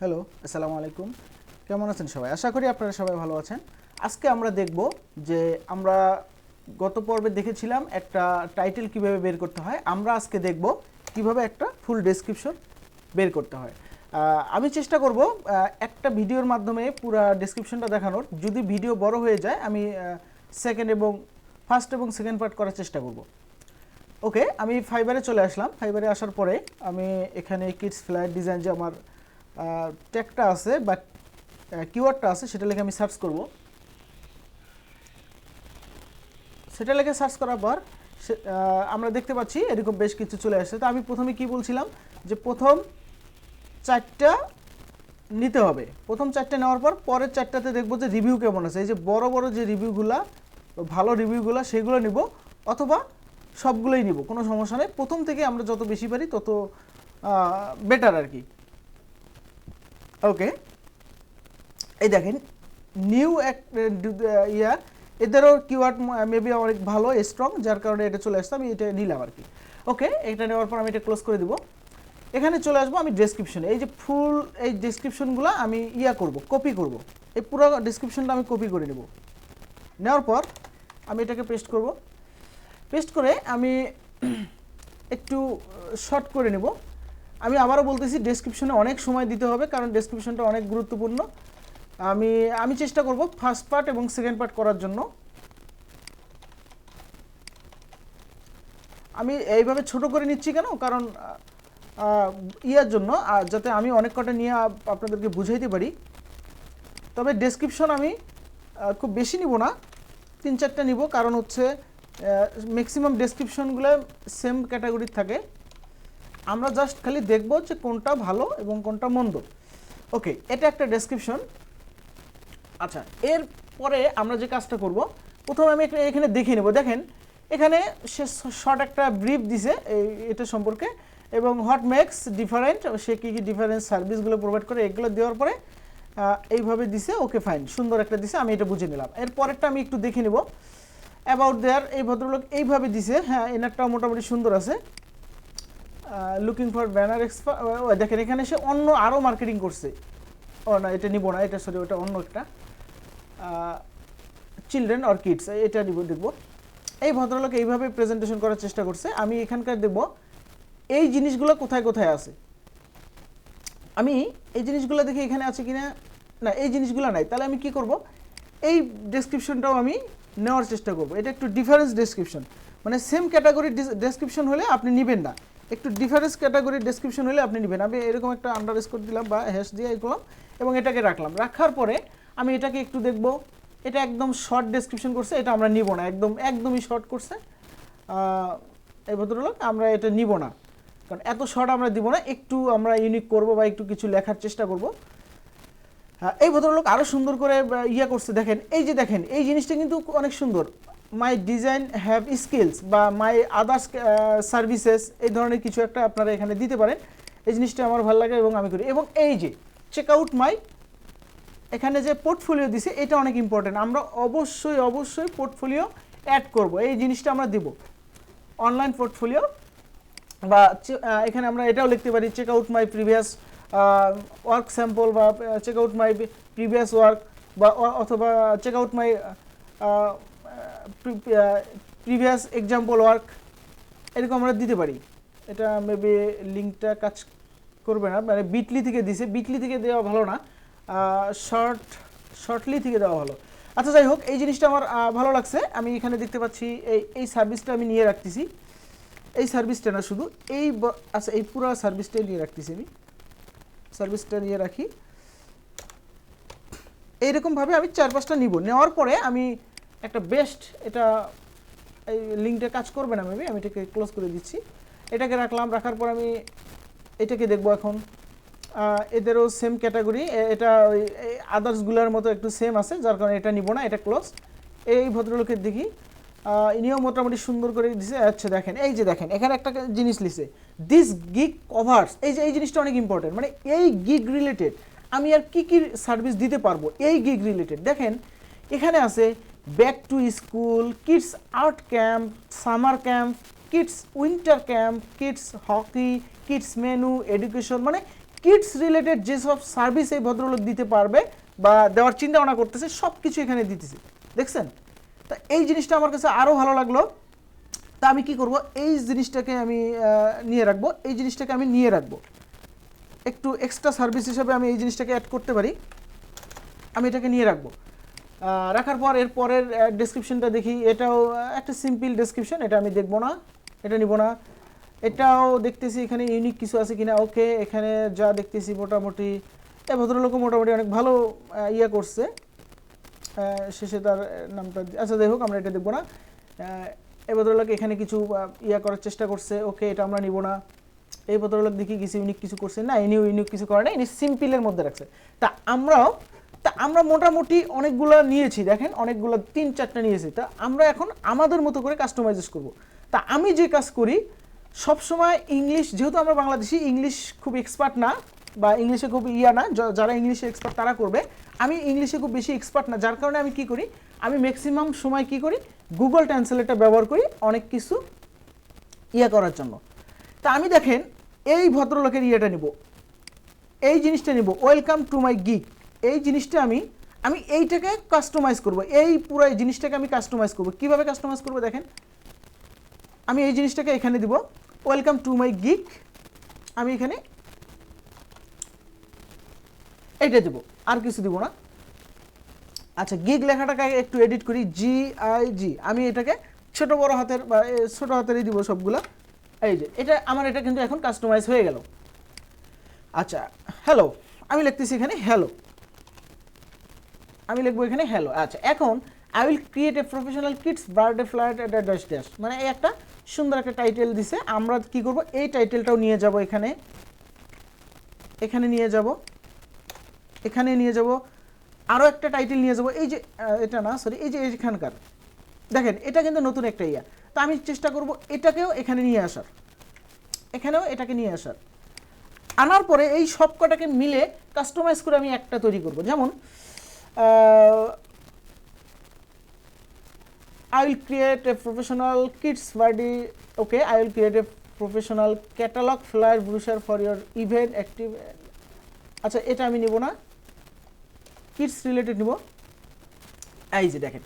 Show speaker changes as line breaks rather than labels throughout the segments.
Hello, আসসালামু আলাইকুম। কেমন আছেন সবাই? আশা করি আপনারা সবাই ভালো আছেন। আজকে আমরা দেখব যে আমরা গত পর্বে দেখেছিলাম একটা টাইটেল কিভাবে বের করতে হয়। আমরা আজকে দেখব কিভাবে একটা ফুল ডেসক্রিপশন বের করতে হয়। আমি চেষ্টা করব একটা ভিডিওর মাধ্যমে পুরো ডেসক্রিপশনটা দেখানোর। যদি ভিডিও বড় হয়ে যায় আমি ফার্স্ট এবং সেকেন্ড পার্ট করার চেষ্টা করব। ওকে, আমি ফাইবারে চলে আসলাম। ফাইবারে আসার পরে আমি এখানে কিডস ফ্ল্যাট ডিজাইন যে আমার ট্যাগটা আছে বা কিওয়ার্ডটা আছে সেটা লিখে আমি সার্চ করব। সেটা লিখে সার্চ করার পর আমরা দেখতে পাচ্ছি এরকম বেশ কিছু চলে আসছে। তো আমি প্রথমে কি বলছিলাম যে প্রথম 4টা নিতে হবে। প্রথম 4টা নেওয়ার পর পরের 4টাতে দেখব যে রিভিউ কেমন আছে। এই যে বড় বড় যে রিভিউগুলো, ভালো রিভিউগুলো সেগুলো নিব, অথবা সবগুলোই নিব, কোনো সমস্যা নেই। প্রথম থেকে আমরা যত বেশি পারি তত বেটার আর কি। ওকে, এই দেখেন নিউ ইয়ার, এদেরও কিওয়ার্ড মেবি অনেক ভালো স্ট্রং, যার কারণে এটা চলে আসছে। আমি এটা নিলাম আর কি। ওকে, এটা নেওয়ার পর আমি এটা ক্লোজ করে দিব। এখানে চলে আসবো আমি ডেসক্রিপশনে। এই যে ফুল এই ডেসক্রিপশনগুলো আমি করব, কপি করব। এই পুরো ডেসক্রিপশনটা আমি কপি করে নেব। নেওয়ার পর আমি এটাকে পেস্ট করব। পেস্ট করে আমি একটু শর্ট করে নেব। আমি আবারও বলতেছি ডেসক্রিপশনে অনেক সময় দিতে হবে, কারণ ডেসক্রিপশনটা অনেক গুরুত্বপূর্ণ। আমি চেষ্টা করব ফার্স্ট পার্ট এবং সেকেন্ড পার্ট করার জন্য। আমি এইভাবে ছোট করে নিচ্ছি কেন, কারণ জন্য যাতে আমি অনেক কটা নিয়ে আপনাদেরকে বুঝাইতে পারি। তবে ডেসক্রিপশন আমি খুব বেশি নিব না, 3-4টা নিব, কারণ হচ্ছে ম্যাক্সিমাম ডেসক্রিপশনগুলো সেম ক্যাটাগরির থাকে। আমরা জাস্ট খালি দেখব যে কোনটা ভালো এবং কোনটা মন্দ। ওকে, এটা একটা ডেসক্রিপশন। আচ্ছা, এরপরে আমরা যে কাজটা করব, প্রথমে আমি এখানে দেখে নেব। দেখেন এখানে সে শর্ট একটা ব্রিফ দিছে এটা সম্পর্কে, এবং হোয়াট মেক্স ডিফারেন্ট, সে কী কী ডিফারেন্স সার্ভিসগুলো প্রোভাইড করে, এগুলো দেওয়ার পরে এইভাবে দিছে। ওকে ফাইন, সুন্দর একটা দিছে, আমি এটা বুঝে নিলাম। এরপরেরটা আমি একটু দেখে নেব। অ্যাবাউট দেয়ার, এই ভদ্রলোক এইভাবে দিছে। হ্যাঁ, এনারটাও মোটামুটি সুন্দর আছে। লুকিং ফর ব্যানার এক্সপার্ট, দেখেন এখানে সে অন্য আরও মার্কেটিং করছে। ও না, এটা নিব না, এটা সরি, ওটা অন্য একটা চিলড্রেন অর কিডস, এটা দেখব। এই ভদ্রলোক এইভাবে প্রেজেন্টেশন করার চেষ্টা করছে। আমি এখানকার দেখব এই জিনিসগুলো কোথায় কোথায় আছে। আমি এই জিনিসগুলো দেখি এখানে আছে কিনা। না, এই জিনিসগুলো নাই। তাহলে আমি কি করব, এই ডেসক্রিপশনটাও আমি নেওয়ার চেষ্টা করব। এটা একটু ডিফারেন্স ডেসক্রিপশন, মানে সেম ক্যাটাগরির ডেসক্রিপশন হলে আপনি নেবেন না, একটু ডিফারেন্স ক্যাটাগরির ডেসক্রিপশন হলে আপনি নেবেন। আমি এরকম একটা আন্ডারস্কোর দিলাম বা হ্যাশ দিয়ে এগুলো, এবং এটাকে রাখলাম। রাখার পরে আমি এটাকে একটু দেখব। এটা একদম শর্ট ডেসক্রিপশন করছে, এটা আমরা নিব না, একদমই শর্ট করছে এই ভদ্রলোক। আমরা এটা নিব না, কারণ এত শর্ট আমরা দিব না, একটু আমরা ইউনিক করব বা একটু কিছু লেখার চেষ্টা করব। এই ভদ্রলোক আরও সুন্দর করে করছে। দেখেন এই যে, দেখেন এই জিনিসটা কিন্তু অনেক সুন্দর। মাই ডিজাইন হ্যাভ স্কিলস বা মাই আদার্স সার্ভিসেস, এই ধরনের কিছু একটা আপনারা এখানে দিতে পারেন। এই জিনিসটা আমার ভালো লাগে এবং আমি করি। এবং এই যে চেক আউট মাই, এখানে যে পোর্টফোলিও দিছে, এটা অনেক ইম্পর্টেন্ট। আমরা অবশ্যই পোর্টফোলিও অ্যাড করব, এই জিনিসটা আমরা দিব। অনলাইন পোর্টফোলিও, বা এখানে আমরা এটাও লিখতে পারি check out my previous work sample, বা check out my previous work, বা অথবা check out my previous example work, এরকম আমরা দিতে পারি। এটা মেবি লিঙ্কটা কাজ করবে না, মানে বিটলি থেকে দিছে, বিটলি থেকে দেওয়া ভালো না, শর্টলি থেকে দেওয়া ভালো। আচ্ছা, যাই হোক, এই জিনিসটা আমার ভালো লাগছে। আমি এখানে দেখতে পাচ্ছি এই সার্ভিসটা আমি নিয়ে রাখতেছি। এই সার্ভিসটা না শুধু আচ্ছা, এই পুরো সার্ভিসটাই নিয়ে রাখতেছি। আমি সার্ভিসটা নিয়ে রাখি। এইরকমভাবে আমি 4-5টা নিব। নেওয়ার পরে আমি একটা বেস্ট, এটা এই লিঙ্কটা কাজ করবে না মেবি, আমি এটাকে ক্লোজ করে দিচ্ছি। এটাকে রাখলাম। রাখার পর আমি এটাকে দেখব এখন। এদেরও সেম ক্যাটাগরি, এটা ওই আদার্সগুলোর মতো একটু সেম আছে, যার কারণে এটা নিব না, এটা ক্লোজ। এই ভদ্রলোকের দেখি ইনিও মোটামুটি সুন্দর করে দিছে। আচ্ছা, দেখেন এই যে, দেখেন এখানে একটা জিনিস লিখছে, দিস গিগ কভার্স। এই জিনিসটা অনেক ইম্পর্টেন্ট, মানে এই গিগ রিলেটেড আমি আর কি কি সার্ভিস দিতে পারবো এই গিগ রিলেটেড। দেখেন এখানে আছে back to school, kids art camp, summer camp, kids winter camp, kids hockey, kids menu, education, মানে কিডস রিলেটেড যেসব সার্ভিস এই ভদ্রলোক দিতে পারবে বা দেওয়ার চিন্তা ভাবনা করতেছে সব কিছু এখানে দিতেছে, দেখছেন? তা এই জিনিসটা আমার কাছে আরও ভালো লাগলো। তা আমি কি করব, এই জিনিসটাকে আমি নিয়ে রাখবো, এই জিনিসটাকে আমি নিয়ে রাখবো, একটু এক্সট্রা সার্ভিস হিসেবে আমি এই জিনিসটাকে অ্যাড করতে পারি, আমি এটাকে নিয়ে রাখবো। রাখার পর এর পরের ডেসক্রিপশনটা দেখি, এটাও একটা সিম্পল ডেসক্রিপশন, এটা আমি দেখবো না, এটা নিব না। এটাও দেখতেছি এখানে ইউনিক কিছু আছে কিনা, ওকে, এখানে যা দেখতেছি মোটামুটি এই ভদ্রলোকও মোটামুটি অনেক ভালো ইয়া করছে, শেষে তার নামটা, আচ্ছা যাই হোক আমরা এটা দেখবো না। এই ভদ্রলোক এখানে কিছু ইয়া করার চেষ্টা করছে, ওকে, এটা আমরা নিব না। এই ভদ্রলোক দেখি কিছু ইউনিক কিছু করছে, না ইনিও ইউনিক কিছু করে না, ইনি সিম্পলের মধ্যে রাখছে। তা আমরা মোটামুটি অনেকগুলো নিয়েছি, দেখেন অনেকগুলো 3-4টা নিয়েছি। তা আমরা এখন আমাদের মতো করে কাস্টমাইজ করব। তা আমি যে কাজ করি সবসময় ইংলিশ, যেহেতু আমরা বাংলাদেশি, ইংলিশ খুব এক্সপার্ট না বা ইংলিশে খুব ইয়া না, যারা ইংলিশে এক্সপার্ট তারা করবে, আমি ইংলিশে খুব বেশি এক্সপার্ট না, যার কারণে আমি কি করি, আমি ম্যাক্সিমাম সময় কি করি, গুগল ট্রান্সলেটটা ব্যবহার করি অনেক কিছু ইয়া করার জন্য। তা আমি দেখেন এই ভদ্রলোকের ইয়েটা নিব, এই জিনিসটা নিব, ওয়েলকাম টু মাই গিগ, এই জিনিসটা আমি এইটাকে কাস্টমাইজ করব, এই পুরো এই জিনিসটাকে আমি কাস্টমাইজ করব। কিভাবে কাস্টমাইজ করব দেখেন, আমি এই জিনিসটাকে এখানে দিব, ওয়েলকাম টু মাই গিগ, আমি এখানে এইটা দেব, আর কিছু দিব না। আচ্ছা, গিগ লেখাটাকে একটু এডিট করি, GIG, আমি এটাকে ছোট বড় হাতের বা ছোট হাতেরই দিব সবগুলা। এই যে এটা আমার, এটা কিন্তু এখন কাস্টমাইজ হয়ে গেল। আচ্ছা, হ্যালো, আমি লিখতেছি এখানে হ্যালো, আমি লিখবো এখানে হ্যালো। আচ্ছা, এখন I will create a professional kids birthday flyer at dash dash, মানে এই একটা সুন্দর একটা টাইটেল দিছে। আমরা কি করব, এই টাইটেলটাও নিয়ে যাব, এখানে নিয়ে যাব, এখানে নিয়ে যাব, আরও একটা টাইটেল নিয়ে যাব, এই যে এটা না সরি, এই যে এখানকার দেখেন এটা কিন্তু নতুন একটা ইয়া। তো আমি চেষ্টা করব এটাকেও এখানে নিয়ে আসার, এখানেও এটাকে নিয়ে আসার, আনার পরে এই সব কটাকে মিলে কাস্টমাইজ করে আমি একটা তৈরি করব। যেমন I will create a professional kids birthday, okay, I will create a professional catalog flyer brochure for your event active। আচ্ছা, এটা আমি নিব না, কিডস রিলেটেড নিব। এই যে দেখেন,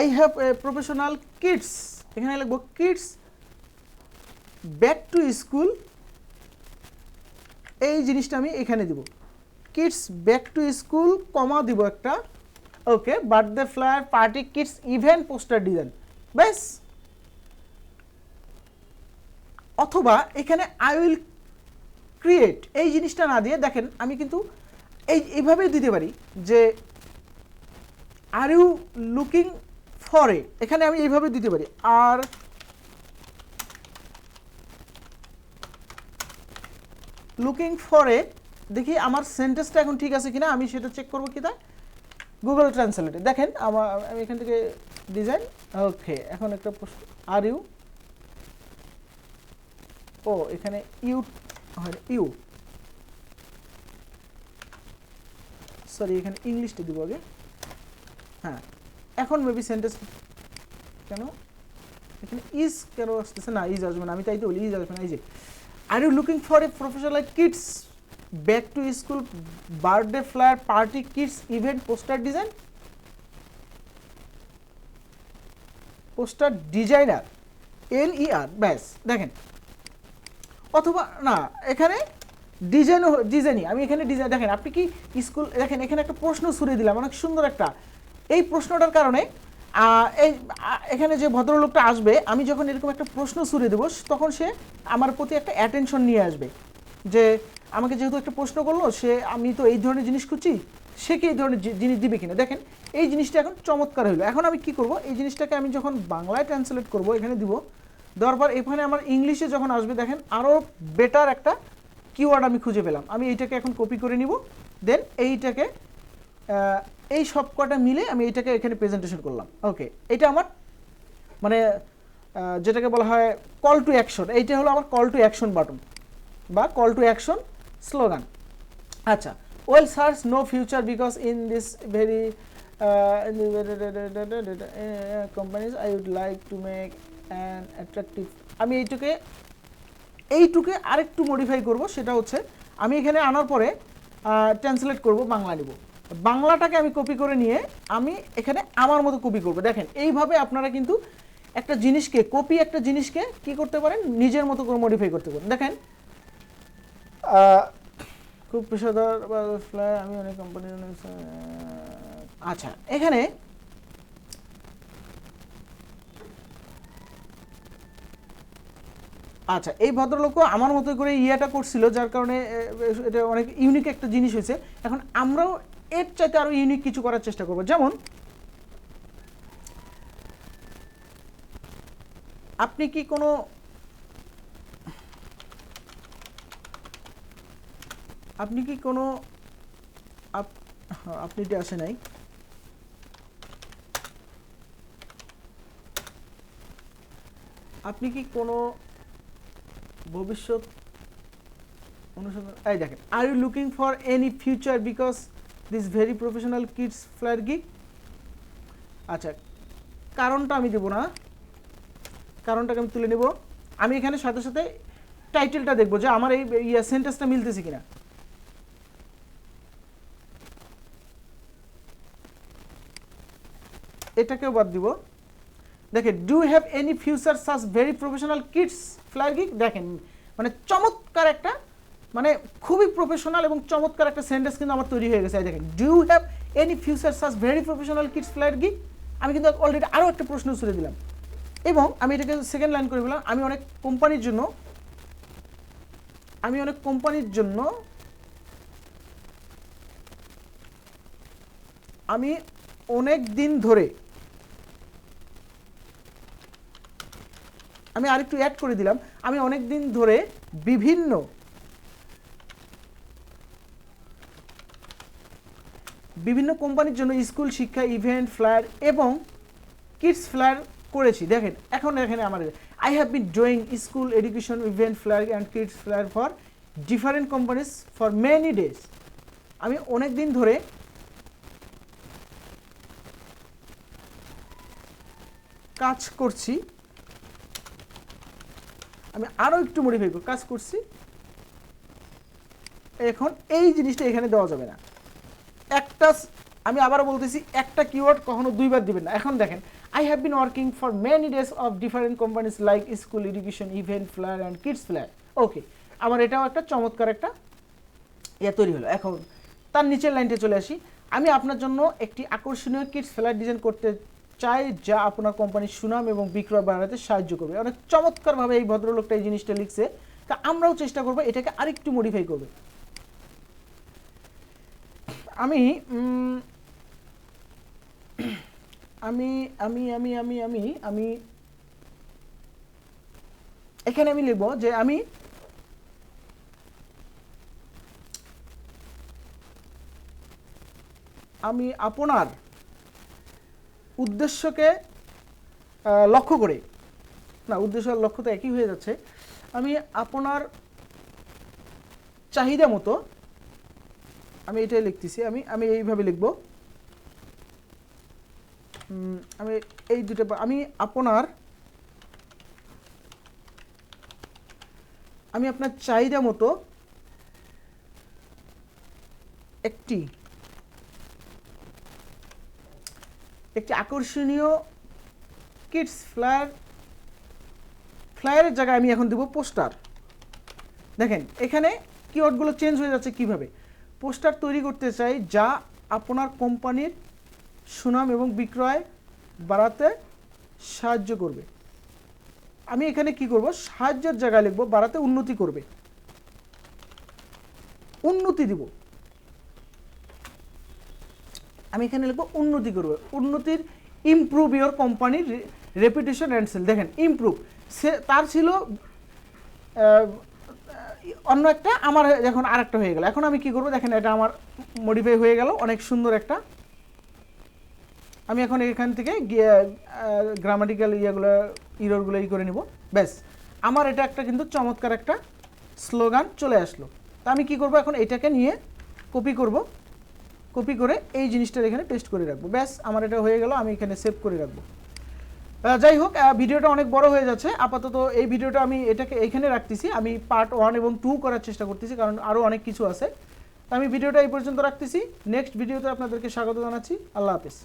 I have a professional kids, এখানে লিখব কিডস ব্যাক টু স্কুল, এই জিনিসটা আমি এখানে দিব, kids back to school, comma দিব একটা, okay, birthday flyer party kids event poster design, ব্যাস। অথবা এখানে আই উইল ক্রিয়েট, এই জিনিসটা না দিয়ে দেখেন আমি কিন্তু এইভাবেই দিতে পারি যে are you looking for a, এখানে আমি এইভাবে দিতে পারি, আর লুকিং ফর এ, দেখি আমার সেন্টেন্সটা এখন ঠিক আছে কিনা, আমি সেটা চেক করবো কিনা গুগল ট্রান্সলেটে। দেখেন আমি এখান থেকে ডিজাইন, ওকে, এখন একটা প্রশ্ন, আর ইউ, ও এখানে ইউ হয়, ইউ সরি, এখানে ইংলিশটা দিব আগে, হ্যাঁ, এখন মেবি সেন্টেন্স কেন এখানে ইজ কেন আসতেছে না, ইজ আসবে না, আমি তাই তো বলি ইজ আসবে না। এই যে are you looking for a professional kids back to school birthday flyer party kids event poster design, poster designer, LER, ব্যাস। দেখেন, অথবা না এখানে ডিজাইনই আমি এখানে ডিজাইন, দেখেন আপনি কি স্কুল, দেখেন এখানে একটা প্রশ্ন ছুড়ে দিলাম অনেক সুন্দর একটা, এই প্রশ্নটার কারণে এই এখানে যে ভদ্রলোকটা আসবে, আমি যখন এরকম একটা প্রশ্ন ছুড়ে দেবো তখন সে আমার প্রতি একটা অ্যাটেনশন নিয়ে আসবে, যে আমাকে যেহেতু একটা প্রশ্ন করলো, সে আমি তো এই ধরনের জিনিস খুঁজছি, সে কি এই ধরনের জিনিস দিবে কিনা। দেখেন এই জিনিসটা এখন চমৎকার হলো। এখন আমি কি করব, এই জিনিসটাকে আমি যখন বাংলায় ট্রান্সলেট করব, এখানে দিব, দেওয়ার পর এখানে আমার ইংলিশে যখন আসবে, দেখেন আরও বেটার একটা কিওয়ার্ড আমি খুঁজে পেলাম। আমি এইটাকে এখন কপি করে নিব, দেন এইটাকে এই সব কটা মিলে আমি এইটাকে এখানে প্রেজেন্টেশন করলাম। ওকে, এটা আমার মানে যেটাকে বলা হয় কল টু অ্যাকশন, এইটা হলো আমার কল টু অ্যাকশন বাটন বা কল টু অ্যাকশন স্লোগান। আচ্ছা, well search no future because in this very companies I would like to make an attractive, আমি এইটুকে আরেকটু মডিফাই করব, সেটা হচ্ছে আমি এখানে আনার পরে ট্রান্সলেট করব, বাংলা নিব, বাংলাটাকে আমি কপি করে নিয়ে আমি এখানে আমার মতো কপি করব। দেখেন এইভাবে আপনারা কিন্তু একটা জিনিসকে একটা জিনিসকে কি করতে পারেন, নিজের মতো করে মডিফাই করতে পারেন। দেখেন খুব পেশাদার আমি অনেক কোম্পানির আচ্ছা, এখানে আচ্ছা এই ভদ্রলোকও আমার মতো করে ইয়েটা করছিল, যার কারণে এটা অনেক ইউনিক একটা জিনিস হয়েছে। এখন আমরাও এর চাইতে আরো ইউনিক কিছু করার চেষ্টা করব। যেমন আপনি কি কোনো আপনি এটা আসে নাই, আপনি কি কোনো ভবিষ্যৎ অনুসন্ধান, এই দেখেন, are you looking for any future because this very professional kids flyer gig. আচ্ছা, কারণটা আমি দেবো না, কারণটাকে আমি তুলে নেব। আমি এখানে সাথে সাথে টাইটেলটা দেখবো যে আমার এই সেন্টেন্সটা মিলতেছে কিনা। এটাকেও বাদ দিব। দেখেন, do have any future such very professional kids flyer gig. দেখেন মানে চমৎকার একটা, মানে খুবই প্রফেশনাল এবং চমৎকার একটা সেন্টেন্স কিন্তু আমার তৈরি হয়ে গেছে। দেখেন, do have any future such very professional kids flyer gig. আমি কিন্তু অলরেডি আরও একটা প্রশ্ন ছুড়ে দিলাম এবং আমি এটাকে সেকেন্ড লাইন করে বললাম, আমি অনেক কোম্পানির জন্য আমি অনেক দিন ধরে, আমি আরেকটু অ্যাড করে দিলাম, আমি অনেক দিন ধরে বিভিন্ন কোম্পানির জন্য স্কুল শিক্ষা ইভেন্ট ফ্লায়ার এবং কিডস ফ্লায়ার করেছি। দেখেন এখন এখানে আমার I have been doing school education event flyer and kids flyer for different companies for many days. আমি অনেক দিন ধরে কাজ করছি, আমি আরও একটু মডিফাই করব, কাজ করছি। এখন এই জিনিসটা এখানে দেওয়া যাবে না। একটা, আমি আবারও বলতেছি, একটা কিওয়ার্ড কখনো দুইবার দিবেন না। এখন দেখেন, I have been working for many days of different companies like school education event flyer and kids flyer. Okay, আমার এটাও একটা চমৎকার একটা তৈরি হলো। এখন তার নিচের লাইনটা চলে আসি। আমি আপনার জন্য একটি আকর্ষণীয় কিডস ফ্লায়ার ডিজাইন করতে চাই যা আপনার কোম্পানির সুনাম এবং বিক্রয় বাড়াতে সাহায্য করবে। অনেক চমৎকারভাবে এই ভদ্রলোকটা এই জিনিসটা লিখছে। তা আমরাও চেষ্টা করবো এটাকে আরেকটু মডিফাই করবে। আমি আমি আমি আমি আমি আমি আমি এখানে আমি লিখব যে আমি আপনার উদ্দেশ্যকে লক্ষ্য করে, না উদ্দেশ্য আর লক্ষ্য তো একই হয়ে যাচ্ছে, আমি আপনার চাহিদা মতো, আমি এটাই লিখতেছি, আমি এইভাবে লিখব, আমি এই দুটো, আমি আপনার চাহিদা মতো একটি আকর্ষণীয় কিডস ফ্লায়ারের জায়গায় আমি এখন দেব পোস্টার। দেখেন এখানে কিওয়ার্ডগুলো চেঞ্জ হয়ে যাচ্ছে কিভাবে। পোস্টার তৈরি করতে চাই যা আপনার কোম্পানির সুনাম এবং বিক্রয় বাড়াতে সাহায্য করবে। আমি এখানে কি করব, সাহায্যের জায়গায় লিখব বাড়াতে উন্নতি করবে, উন্নতি দিব। আমি এখানে লিখব উন্নতি করবে, উন্নতির, ইমপ্রুভ ইওর কোম্পানির রেপুটেশন অ্যান্ড সেল। দেখেন ইমপ্রুভ, সে তার ছিল অন্য একটা, আমার এখন আর একটা হয়ে গেল। এখন আমি কি করব, দেখেন এটা আমার মডিফাই হয়ে গেল, অনেক সুন্দর একটা। আমি এখন এখান থেকে গ্রামাটিক্যাল ইররগুলো করে নিব, ব্যাস আমার এটা একটা কিন্তু চমৎকার একটা স্লোগান চলে আসলো। তা আমি কি করব, এখন এটাকে নিয়ে কপি করব, কপি করে এই জিনিসটা এখানে পেস্ট করে রাখবো, ব্যাস আমার এটা হয়ে গেল। আমি এখানে সেভ করে রাখবো। যাই হোক, ভিডিওটা অনেক বড় হয়ে যাচ্ছে, আপাতত এই ভিডিওটা আমি এটাকে এইখানে রাখতেছি। আমি পার্ট 1 এবং 2 করার চেষ্টা করতেছি, কারণ আরও অনেক কিছু আছে। আমি ভিডিওটা এই পর্যন্ত রাখতেছি। নেক্সট ভিডিওতে আপনাদেরকে স্বাগত জানাচ্ছি। আল্লাহ হাফেজ।